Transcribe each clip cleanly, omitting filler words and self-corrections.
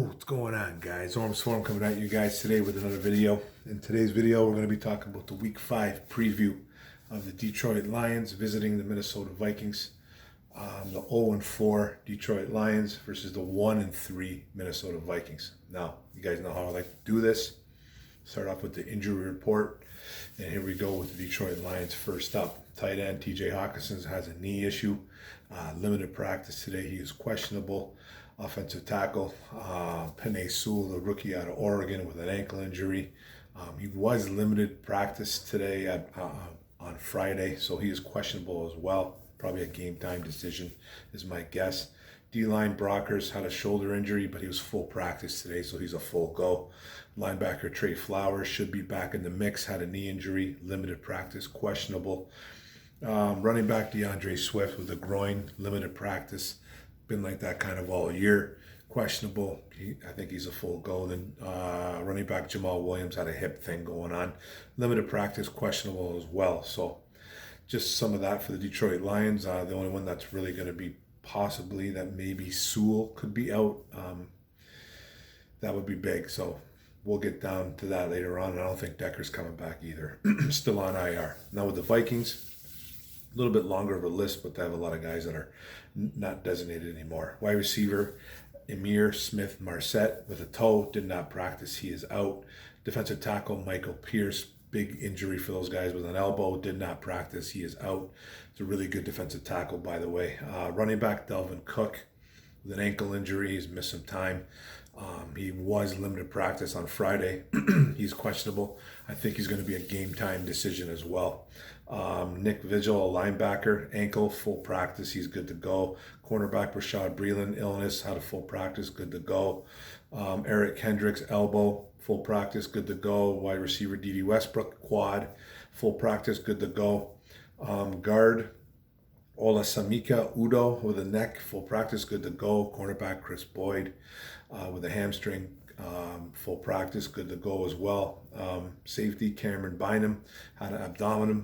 What's going on, guys? Orm Swarm coming at you guys today with another video. In today's video, we're going to be talking about the Week 5 preview of the Detroit Lions visiting the Minnesota Vikings. The 0-4 Detroit Lions versus the 1-3 Minnesota Vikings. Now, you guys know how I like to do this. Start off with the injury report. And here we go with the Detroit Lions first up. Tight end TJ Hawkins has a knee issue. Limited practice today. He is questionable. Offensive tackle, Penei Sewell, the rookie out of Oregon with an ankle injury. He was limited practice today on Friday, so he is questionable as well. Probably a game time decision is my guess. D-line Brockers had a shoulder injury, but he was full practice today, so he's a full go. Linebacker Trey Flowers should be back in the mix, had a knee injury, limited practice, questionable. Running back DeAndre Swift with a groin, limited practice. Been like that kind of all year. Questionable. I think he's a full go. Then running back Jamal Williams had a hip thing going on. Limited practice, questionable as well. So just some of that for the Detroit Lions. The only one that's really going to be possibly that maybe Sewell could be out. That would be big. So we'll get down to that later on. And I don't think Decker's coming back either. Still on IR. Now with the Vikings, a little bit longer of a list, but they have a lot of guys that are not designated anymore. Wide receiver Amir Marset with a toe, did not practice. He is out. Defensive tackle Michael Pierce, big injury for those guys with an elbow, did not practice. He is out. It's a really good defensive tackle, by the way. Running back Dalvin Cook with an ankle injury. He's missed some time. He was limited practice on Friday. He's questionable. I think he's going to be a game time decision as well. Nick Vigil, a linebacker, ankle, full practice. He's good to go. Cornerback Rashad Breeland, illness, had a full practice, good to go. Eric Kendricks, elbow, full practice, good to go. Wide receiver D.D. Westbrook, quad, full practice, good to go. Guard Olasamika Udo with a neck, full practice, good to go. Cornerback Chris Boyd with a hamstring, full practice, good to go as well. Safety Cameron Bynum had an abdominal.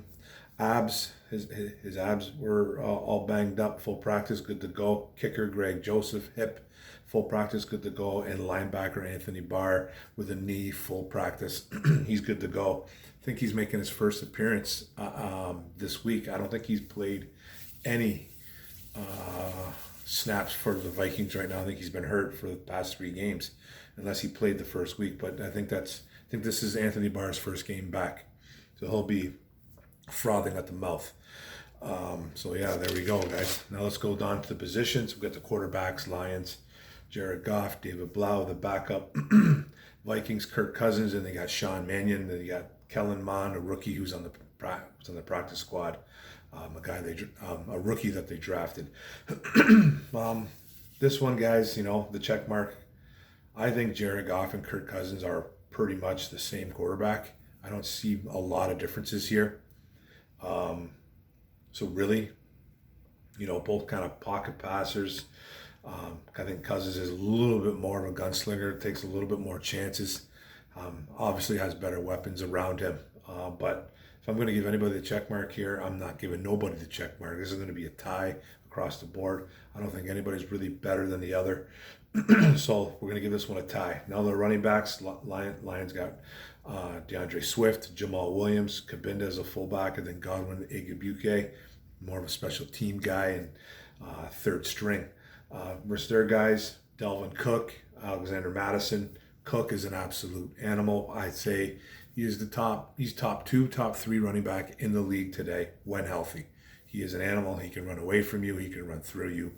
His abs were all banged up, full practice, good to go. Kicker Greg Joseph, hip, full practice, good to go. And linebacker Anthony Barr with a knee, full practice. He's good to go. I think he's making his first appearance this week. I don't think he's played any snaps for the Vikings right now. I think he's been hurt for the past 3 games, unless he played the first week. But I think this is Anthony Barr's first game back, so he'll be frothing at the mouth. So yeah, there we go, guys. Now let's go down to the positions. We've got the quarterbacks, Lions, Jared Goff, David Blau, the backup. Vikings, Kirk Cousins, and they got Sean Mannion. Then you got Kellen Mond, a rookie who's on the practice squad. A rookie that they drafted. This one, guys, the check mark. I think Jared Goff and Kirk Cousins are pretty much the same quarterback. I don't see a lot of differences here. So really, both kind of pocket passers. I think Cousins is a little bit more of a gunslinger, takes a little bit more chances. Obviously has better weapons around him. But if I'm going to give anybody the check mark here, I'm not giving nobody the check mark. This is going to be a tie across the board. I don't think anybody's really better than the other. So we're going to give this one a tie. Now the running backs, Lions got DeAndre Swift, Jamal Williams, Kabinda as a fullback, and then Godwin Igwebuike, more of a special team guy and third string. Versus their guys, Dalvin Cook, Alexander Madison. Cook is an absolute animal. I'd say he's top 2, top 3 running back in the league today when healthy. He is an animal. He can run away from you. He can run through you.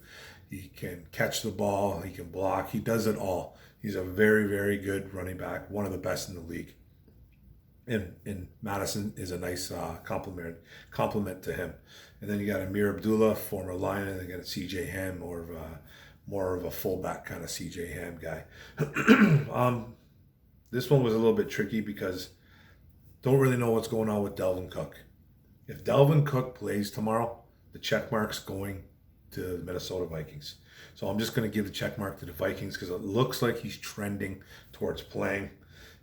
He can catch the ball. He can block. He does it all. He's a very, very good running back, one of the best in the league. And Madison is a nice compliment to him. And then you got Amir Abdullah, former Lion, and then you got CJ Ham, more of a fullback kind of CJ Ham guy. This one was a little bit tricky because don't really know what's going on with Dalvin Cook. If Dalvin Cook plays tomorrow, the check mark's going to the Minnesota Vikings. So I'm just going to give the check mark to the Vikings because it looks like he's trending towards playing.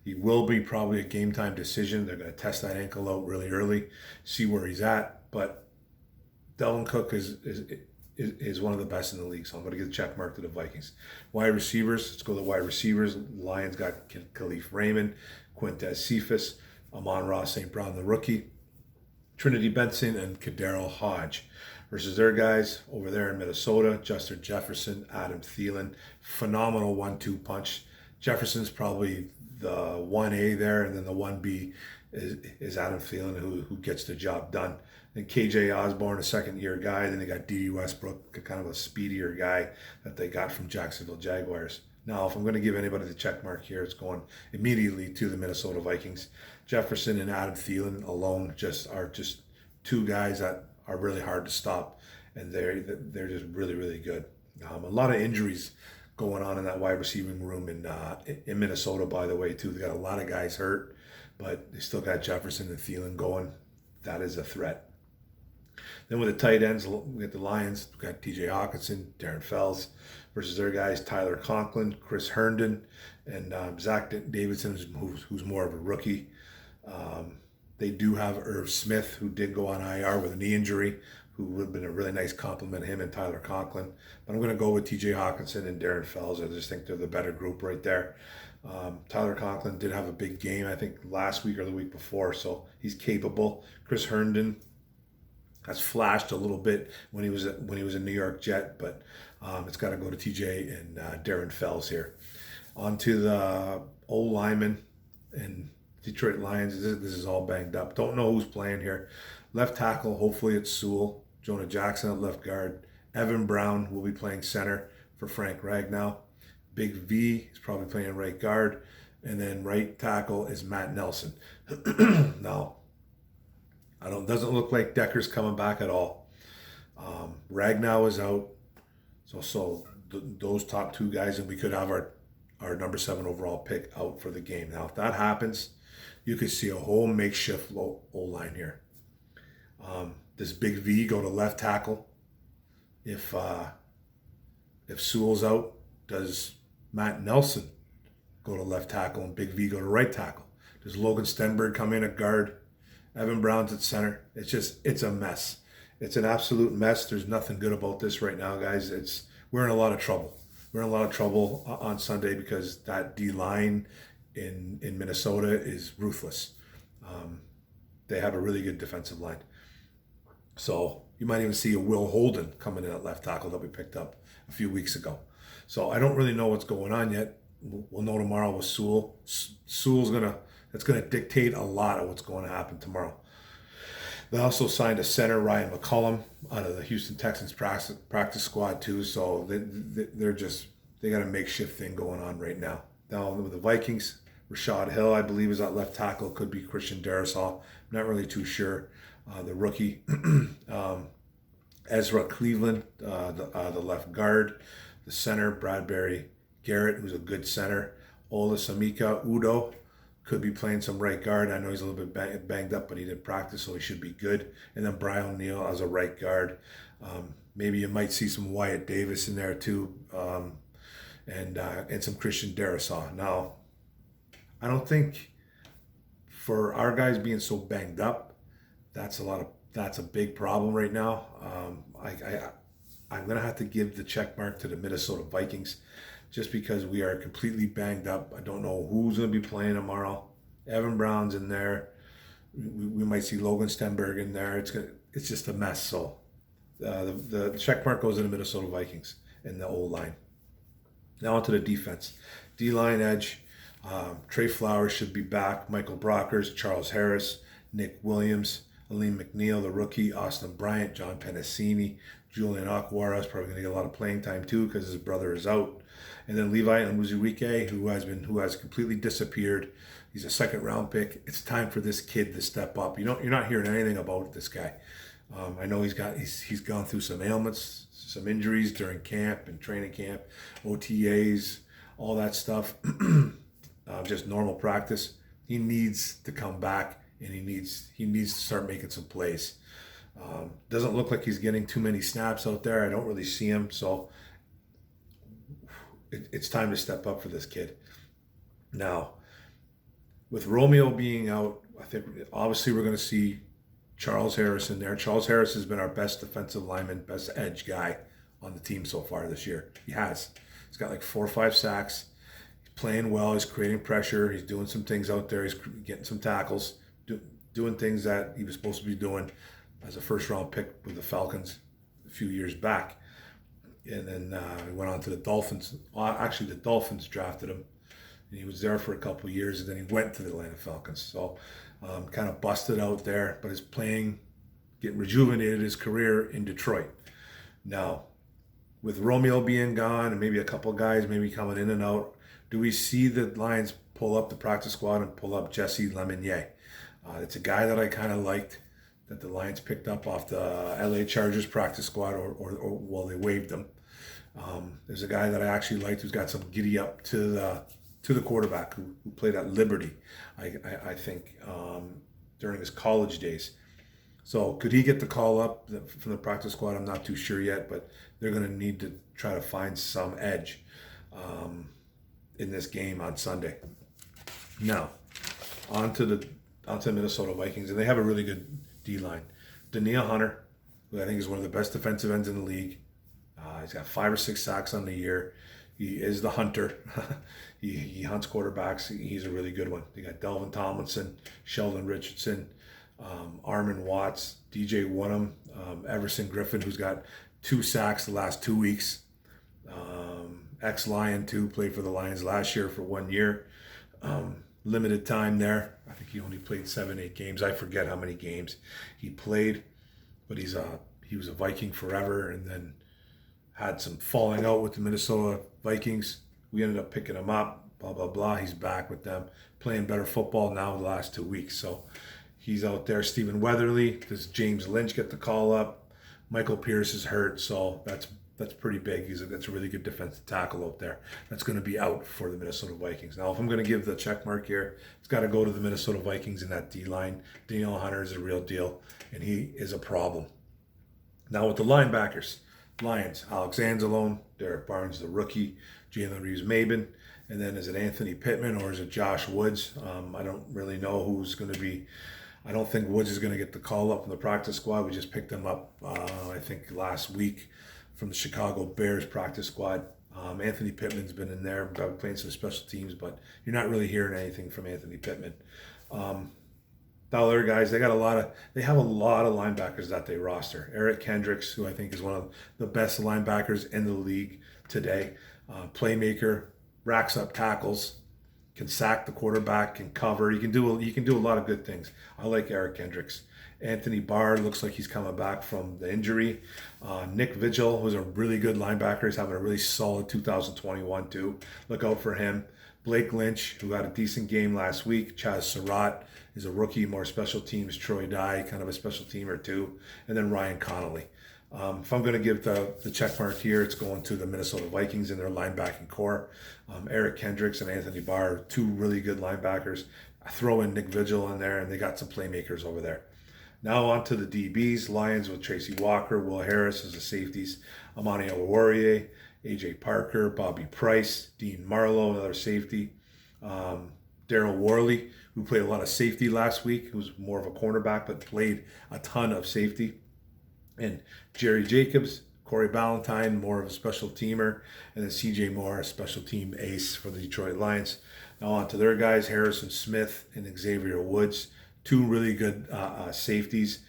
He will be probably a game time decision. They're going to test that ankle out really early, see where he's at. But Dalvin Cook is is one of the best in the league. So I'm going to give a check mark to the Vikings. Wide receivers, let's go to wide receivers. Lions got Khalif Raymond, Quintez Cephas, Amon-Ra St. Brown, the rookie, Trinity Benson, and Kadero Hodge. Versus their guys over there in Minnesota, Justin Jefferson, Adam Thielen. Phenomenal 1-2 punch. Jefferson's probably the 1A there, and then the 1B is Adam Thielen, who gets the job done. And KJ Osborne, a second-year guy. Then they got D.D. Westbrook, kind of a speedier guy that they got from Jacksonville Jaguars. Now, if I'm going to give anybody the check mark here, it's going immediately to the Minnesota Vikings. Jefferson and Adam Thielen alone are just two guys that are really hard to stop, and they're just really, really good. A lot of injuries going on in that wide receiving room in Minnesota, by the way, too. They got a lot of guys hurt, but they still got Jefferson and Thielen going. That is a threat. Then with the tight ends, we got the Lions. We got T.J. Hawkinson, Darren Fells, versus their guys Tyler Conklin, Chris Herndon, and Zach Davidson, who's more of a rookie. They do have Irv Smith, who did go on IR with a knee injury, who would have been a really nice compliment, him and Tyler Conklin. But I'm going to go with T.J. Hawkinson and Darren Fells. I just think they're the better group right there. Tyler Conklin did have a big game, I think, last week or the week before, so he's capable. Chris Herndon has flashed a little bit when he was a New York Jet, but it's got to go to T.J. and Darren Fells here. On to the old lineman and Detroit Lions. This is all banged up. Don't know who's playing here. Left tackle, hopefully it's Sewell. Jonah Jackson at left guard. Evan Brown will be playing center for Frank Ragnow. Big V is probably playing right guard. And then right tackle is Matt Nelson. Now, doesn't look like Decker's coming back at all. Ragnow is out. So those top two guys, and we could have our number 7 overall pick out for the game. Now, if that happens, you could see a whole makeshift O-line here. Does Big V go to left tackle? If Sewell's out, does Matt Nelson go to left tackle and Big V go to right tackle? Does Logan Stenberg come in at guard? Evan Brown's at center. It's a mess. It's an absolute mess. There's nothing good about this right now, guys. We're in a lot of trouble. We're in a lot of trouble on Sunday because that D-line in Minnesota is ruthless. They have a really good defensive line. So you might even see a Will Holden coming in at left tackle that we picked up a few weeks ago. So I don't really know what's going on yet. We'll know tomorrow with Sewell. That's gonna dictate a lot of what's going to happen tomorrow. They also signed a center, Ryan McCollum, out of the Houston Texans practice squad too. So they got a makeshift thing going on right now. Now with the Vikings, Rashad Hill, I believe, is at left tackle. Could be Christian Darrisaw. I'm not really too sure. The rookie, Ezra Cleveland, the left guard. The center, Bradbury Garrett, who's a good center. Olasamika Udo could be playing some right guard. I know he's a little bit banged up, but he did practice, so he should be good. And then Brian O'Neill as a right guard. Maybe you might see some Wyatt Davis in there too, and some Christian Darrisaw. Now, I don't think for our guys being so banged up, that's a big problem right now. I'm gonna have to give the check mark to the Minnesota Vikings, just because we are completely banged up. I don't know who's gonna be playing tomorrow. Evan Brown's in there. We might see Logan Stenberg in there. It's just a mess. So the check mark goes to the Minnesota Vikings in the old line. Now onto the defense. D-line edge. Trey Flowers should be back. Michael Brockers, Charles Harris, Nick Williams, Aleem McNeil, the rookie, Austin Bryant, John Pennicini, Julian Aquara is probably going to get a lot of playing time too because his brother is out. And then Levi Onwuzurike, who has completely disappeared. He's a second-round pick. It's time for this kid to step up. You're not hearing anything about this guy. I know he's gone through some ailments, some injuries during camp and training camp, OTAs, all that stuff. Just normal practice. He needs to come back, and he needs to start making some plays. Doesn't look like he's getting too many snaps out there. I don't really see him, so it's time to step up for this kid. Now, with Romeo being out, I think obviously we're going to see Charles Harris in there. Charles Harris has been our best defensive lineman, best edge guy on the team so far this year. He has. He's got like 4 or 5 sacks. He's playing well. He's creating pressure. He's doing some things out there. He's getting some tackles, doing things that he was supposed to be doing as a first-round pick with the Falcons a few years back. And then he went on to the Dolphins. Well, actually, the Dolphins drafted him, and he was there for a couple of years, and then he went to the Atlanta Falcons. So kind of busted out there, but his playing, getting rejuvenated his career in Detroit. Now, with Romeo being gone and maybe a couple of guys maybe coming in and out, do we see the Lions pull up the practice squad and pull up Jesse Lemonier? It's a guy that I kind of liked, that the Lions picked up off the LA Chargers practice squad, or well, they waived him. There's a guy that I actually liked who's got some giddy up to the quarterback who played at Liberty, I think, during his college days. So could he get the call up from the practice squad? I'm not too sure yet, but they're going to need to try to find some edge in this game on Sunday. Now, on to the Minnesota Vikings, and they have a really good D-line. Danielle Hunter, who I think is one of the best defensive ends in the league. He's got 5 or 6 sacks on the year. He is the hunter. he hunts quarterbacks. He's a really good one. They got Delvin Tomlinson, Sheldon Richardson, Armin Watts, DJ Wonnum, Everson Griffin, who's got 2 sacks the last 2 weeks. Ex-Lion too, played for the Lions last year for 1 year. Limited time there. I think he only played 7-8 games. I forget how many games he played, but he was a Viking forever, and then had some falling out with the Minnesota Vikings. We ended up picking him up, blah, blah, blah. He's back with them, playing better football now the last 2 weeks. So he's out there. Stephen Weatherly, does James Lynch get the call up? Michael Pierce is hurt, so that's pretty big. That's a really good defensive tackle out there. That's going to be out for the Minnesota Vikings. Now, if I'm going to give the check mark here, it's got to go to the Minnesota Vikings in that D-line. Danielle Hunter is a real deal, and he is a problem. Now with the linebackers, Lions, Alex Anzalone, Derek Barnes, the rookie, Jalen Reeves-Maben, and then is it Anthony Pittman or is it Josh Woods? I don't really know who's going to be. I don't think Woods is going to get the call up from the practice squad. We just picked him up, I think, last week from the Chicago Bears practice squad. Anthony Pittman's been in there, playing some special teams, but you're not really hearing anything from Anthony Pittman. The other guys, they have a lot of linebackers that they roster. Eric Kendricks, who I think is one of the best linebackers in the league today, playmaker, racks up tackles, can sack the quarterback, can cover. He can do a lot of good things. I like Eric Kendricks. Anthony Barr looks like he's coming back from the injury. Nick Vigil, who's a really good linebacker, is having a really solid 2021 too. Look out for him. Blake Lynch, who had a decent game last week. Chaz Surratt is a rookie, more special teams. Troy Dye, kind of a special teamer too. And then Ryan Connolly. If I'm going to give the check mark here, it's going to the Minnesota Vikings and their linebacking core. Eric Kendricks and Anthony Barr, 2 really good linebackers. I throw in Nick Vigil in there, and they got some playmakers over there. Now on to the DBs. Lions with Tracy Walker, Will Harris as the safeties, Amani Oruwariye, AJ Parker, Bobby Price, Dean Marlowe, another safety, Daryl Worley, who played a lot of safety last week, who's more of a cornerback but played a ton of safety, and Jerry Jacobs, Corey Ballantyne, more of a special teamer, and then CJ Moore, a special team ace for the Detroit Lions. Now on to their guys, Harrison Smith and Xavier Woods, 2 really good safeties.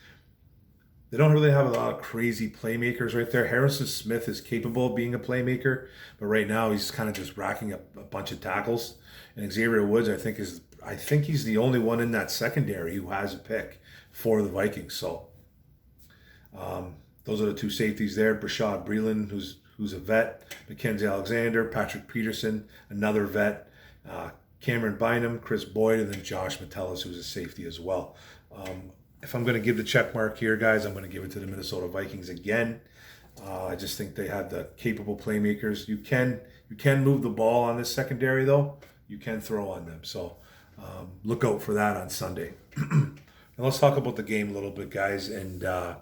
They don't really have a lot of crazy playmakers right there. Harrison Smith is capable of being a playmaker, but right now he's kind of just racking up a bunch of tackles. And Xavier Woods, I think he's the only one in that secondary who has a pick for the Vikings. So those are the 2 safeties there. Brashad Breeland, who's a vet. Mackenzie Alexander, Patrick Peterson, another vet. Cameron Bynum, Chris Boyd, and then Josh Metellus, who's a safety as well. If I'm going to give the check mark here, guys, I'm going to give it to the Minnesota Vikings again. I just think they have the capable playmakers. You can move the ball on this secondary, though. You can throw on them. So look out for that on Sunday. And let's talk about the game a little bit, guys. And I'm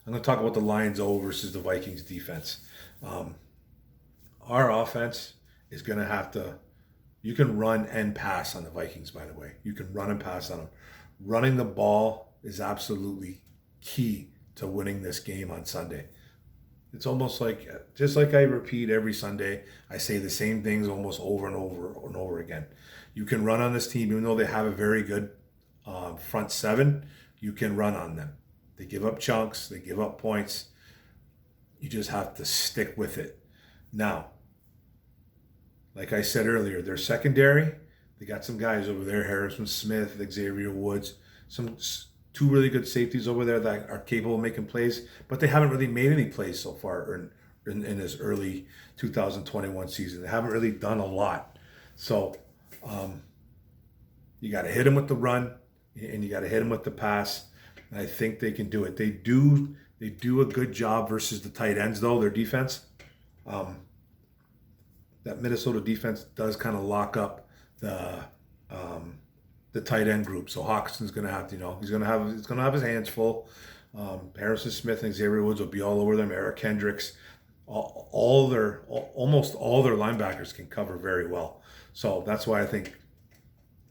going to talk about the Lions O versus the Vikings defense. Our offense is going to have to... You can run and pass on the Vikings, by the way. You can run and pass on them. Running the ball is absolutely key to winning this game on Sunday. It's almost like, just like I repeat every Sunday, I say the same things almost over and over and over again. You can run on this team, even though they have a very good front seven, you can run on them. They give up chunks, they give up points. You just have to stick with it. Now, like I said earlier, their secondary, they got some guys over there, Harrison Smith, Xavier Woods, two really good safeties over there that are capable of making plays, but they haven't really made any plays so far in this early 2021 season. They haven't really done a lot. So you got to hit them with the run, and you got to hit them with the pass. And I think they can do it. They do a good job versus the tight ends, though, their defense. That Minnesota defense does kind of lock up the tight end group. So Hawkins's going to have to, he's going to have his hands full. Harrison Smith and Xavier Woods will be all over them. Eric Kendricks, almost all their linebackers can cover very well. So that's why I think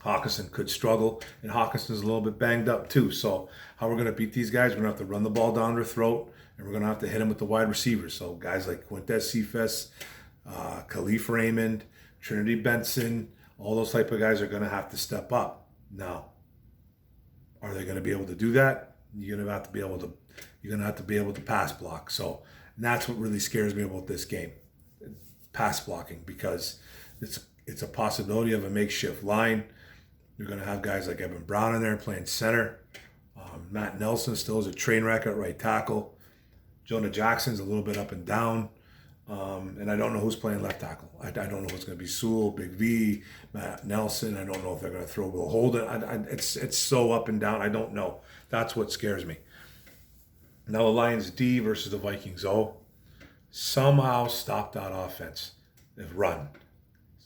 Hawkinson could struggle, and Hawkinson's a little bit banged up too. So how we're going to beat these guys, we're going to have to run the ball down their throat, and we're going to have to hit them with the wide receivers. So guys like Quintez Cephas, Khalif Raymond, Trinity Benson, all those type of guys are going to have to step up. Now, are they going to be able to do that? You're going to have to be able to pass block. So that's what really scares me about this game, pass blocking, because it's a possibility of a makeshift line. You're going to have guys like Evan Brown in there playing center. Matt Nelson still is a train wreck at right tackle. Jonah Jackson's a little bit up and down. And I don't know who's playing left tackle. I don't know if it's going to be Sewell, Big V, Matt Nelson. I don't know if they're going to throw Will Holden. It's so up and down. I don't know. That's what scares me. Now the Lions D versus the Vikings O. Somehow stop that offense. They've run.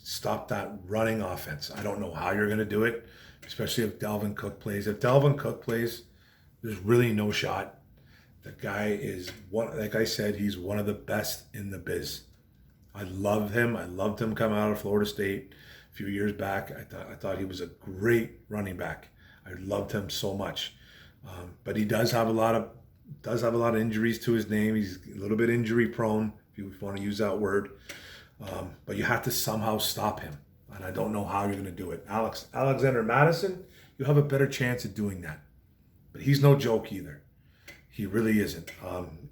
Stop that running offense. I don't know how you're going to do it, especially if Dalvin Cook plays. If Dalvin Cook plays, there's really no shot. The guy is like I said, he's one of the best in the biz. I love him. I loved him coming out of Florida State a few years back. I thought he was a great running back. I loved him so much. But he does have a lot of injuries to his name. He's a little bit injury prone, if you want to use that word. But you have to somehow stop him. And I don't know how you're going to do it. Alexander Madison, you have a better chance of doing that. But he's no joke either. He really isn't.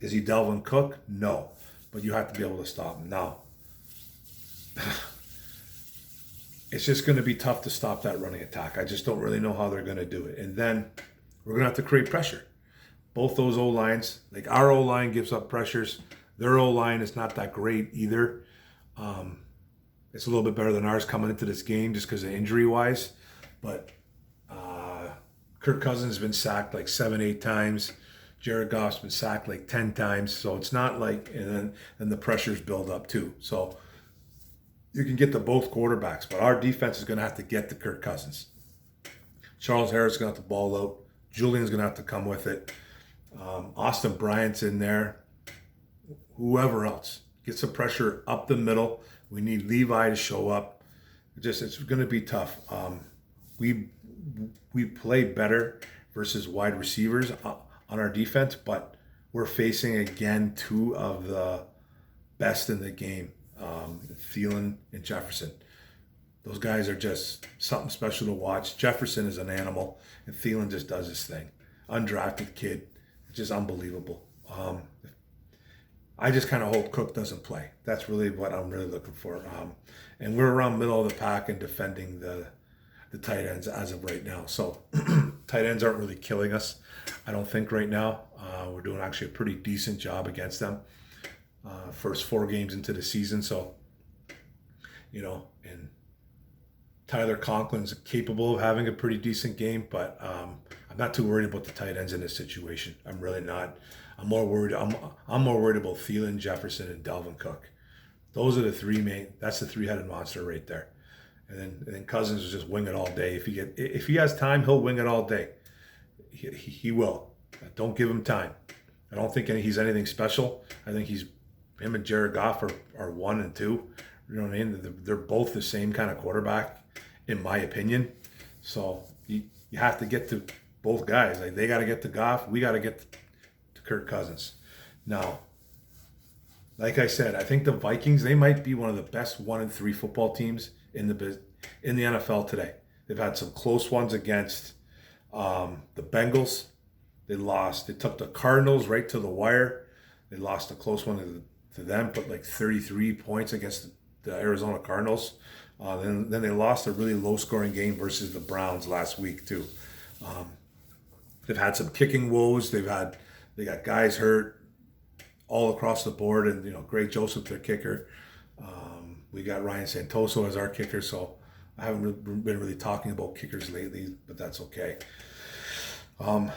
Is he Dalvin Cook? No. But you have to be able to stop him. Now, it's just going to be tough to stop that running attack. I just don't really know how they're going to do it. And then we're going to have to create pressure. Both those O-lines, like our O-line gives up pressures. Their O-line is not that great either. It's a little bit better than ours coming into this game just because of injury-wise. But Kirk Cousins has been sacked like 7-8 times. Jared Goff's been sacked like 10 times. So it's not like, and then the pressures build up too. So you can get to both quarterbacks, but our defense is going to have to get to Kirk Cousins. Charles Harris is going to have to ball out. Julian's going to have to come with it. Austin Bryant's in there. Whoever else. Get some pressure up the middle. We need Levi to show up. It's going to be tough. We play better versus wide receivers on our defense, but we're facing again two of the best in the game, Thielen and Jefferson. Those guys are just something special to watch. Jefferson is an animal, and Thielen just does his thing. Undrafted kid, it's just unbelievable. I just kind of hope Cook doesn't play. That's really what I'm really looking for. And we're around middle of the pack in defending the tight ends as of right now. So tight ends aren't really killing us, I don't think, right now. We're doing actually a pretty decent job against them. First 4 games into the season. So, and Tyler Conklin's capable of having a pretty decent game, but I'm not too worried about the tight ends in this situation. I'm really not. I'm more worried about Thielen, Jefferson, and Dalvin Cook. Those are the three main. That's the three-headed monster right there. And then Cousins will just wing it all day. If he has time, he'll wing it all day. He will. Don't give him time. I don't think he's anything special. I think him and Jared Goff are 1 and 2. You know what I mean? They're both the same kind of quarterback, in my opinion. So you have to get to both guys. Like, they got to get to Goff. We got to get to Kirk Cousins. Now, like I said, I think the Vikings, they might be one of the best 1-3 football teams in the NFL today. They've had some close ones against the Bengals. They lost. They took the Cardinals right to the wire. They lost a close one to them, put like 33 points against the Arizona Cardinals. Then they lost a really low-scoring game versus the Browns last week too. They've had some kicking woes. They got guys hurt all across the board, and Greg Joseph, their kicker. We got Ryan Santoso as our kicker, so I haven't been really talking about kickers lately, but that's okay. I'm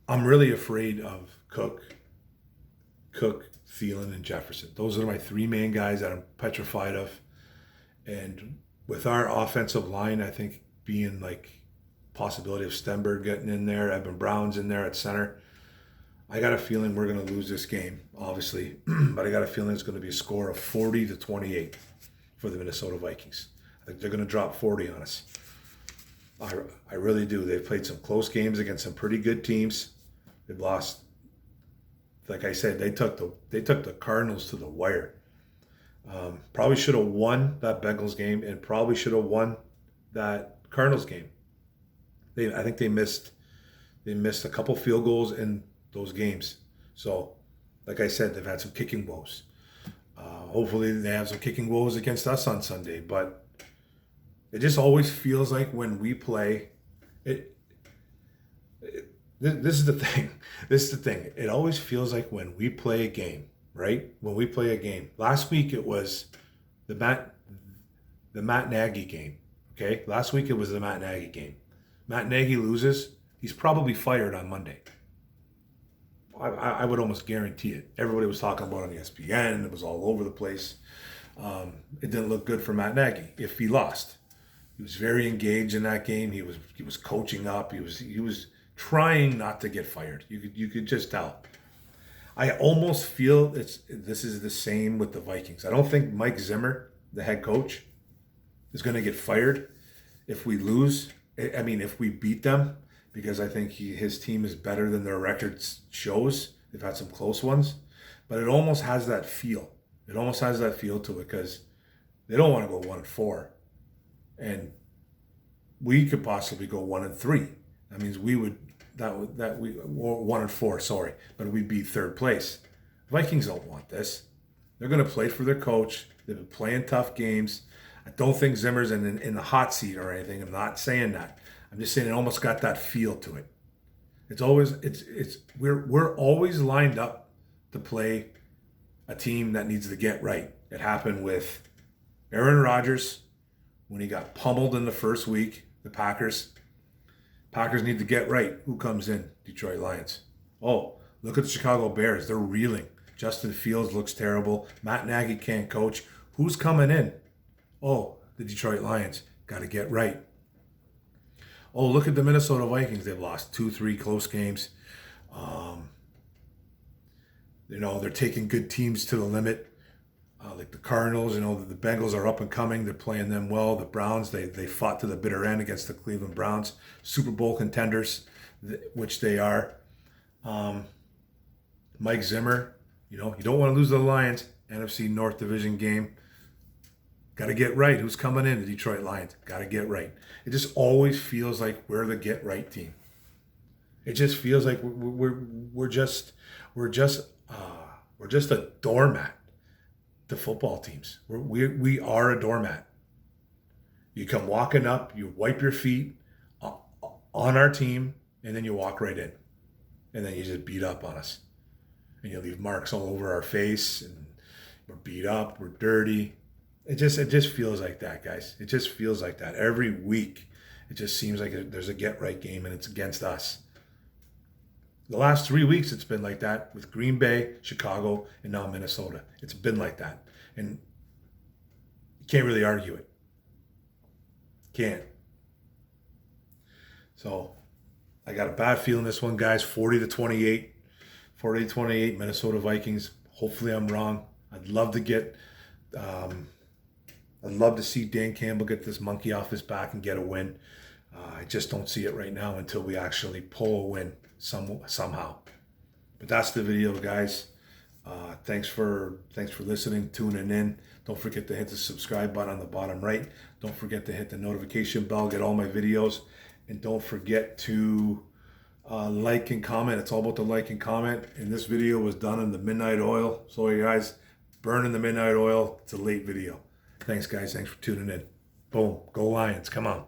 really afraid of Cook, Thielen, and Jefferson. Those are my three main guys that I'm petrified of. And with our offensive line, I think being like possibility of Stenberg getting in there, Evan Brown's in there at center, I got a feeling we're going to lose this game, obviously. But I got a feeling it's going to be a score of 40-28 for the Minnesota Vikings. I think they're going to drop 40 on us. I really do. They've played some close games against some pretty good teams. They've lost. Like I said, they took the Cardinals to the wire. Probably should have won that Bengals game and probably should have won that Cardinals game. I think they missed a couple field goals in those games. So, like I said, they've had some kicking woes. Hopefully they have some kicking woes against us on Sunday. But it just always feels like when we play, this is the thing. This is the thing. It always feels like when we play a game, right? When we play a game. Last week it was the Matt Nagy game. Okay? Last week it was the Matt Nagy game. Matt Nagy loses, he's probably fired on Monday. I would almost guarantee it. Everybody was talking about it on ESPN. It was all over the place. It didn't look good for Matt Nagy if he lost. He was very engaged in that game. He was coaching up. He was trying not to get fired. You could just tell. I almost feel this is the same with the Vikings. I don't think Mike Zimmer, the head coach, is going to get fired if we lose. I mean, if we beat them, because I think his team is better than their record shows. They've had some close ones, but it almost has that feel. It almost has that feel to it because they don't want to go 1-4, and we could possibly go 1-3. That means we would 1-4. Sorry, but we'd be third place. Vikings don't want this. They're going to play for their coach. They've been playing tough games. I don't think Zimmer's in the hot seat or anything. I'm not saying that. I'm just saying it almost got that feel to it. We're always lined up to play a team that needs to get right. It happened with Aaron Rodgers when he got pummeled in the first week. The Packers need to get right. Who comes in? Detroit Lions. Oh, look at the Chicago Bears. They're reeling. Justin Fields looks terrible. Matt Nagy can't coach. Who's coming in? Oh, the Detroit Lions. Got to get right. Oh, look at the Minnesota Vikings. They've lost 2-3 close games. They're taking good teams to the limit. Like the Cardinals, the Bengals are up and coming. They're playing them well. The Browns, they fought to the bitter end against the Cleveland Browns. Super Bowl contenders, which they are. Mike Zimmer, you don't want to lose to the Lions. NFC North Division game. Got to get right. Who's coming in? The Detroit Lions. Got to get right. It just always feels like we're the get right team. It just feels like we're just a doormat to football teams. We are a doormat. You come walking up, you wipe your feet on our team, and then you walk right in, and then you just beat up on us, and you leave marks all over our face, and we're beat up, we're dirty. It just feels like that, guys. It just feels like that. Every week, it just seems like there's a get-right game, and it's against us. The last 3 weeks, it's been like that with Green Bay, Chicago, and now Minnesota. It's been like that. And you can't really argue it. Can't. So, I got a bad feeling this one, guys. 40-28. 40-28, Minnesota Vikings. Hopefully I'm wrong. I'd love to see Dan Campbell get this monkey off his back and get a win. I just don't see it right now until we actually pull a win somehow. But that's the video, guys. Thanks for listening, tuning in. Don't forget to hit the subscribe button on the bottom right. Don't forget to hit the notification bell, get all my videos, and don't forget to like and comment. It's all about the like and comment. And this video was done in the midnight oil. So you guys, burning the midnight oil. It's a late video. Thanks guys. Thanks for tuning in. Boom. Go Lions. Come on.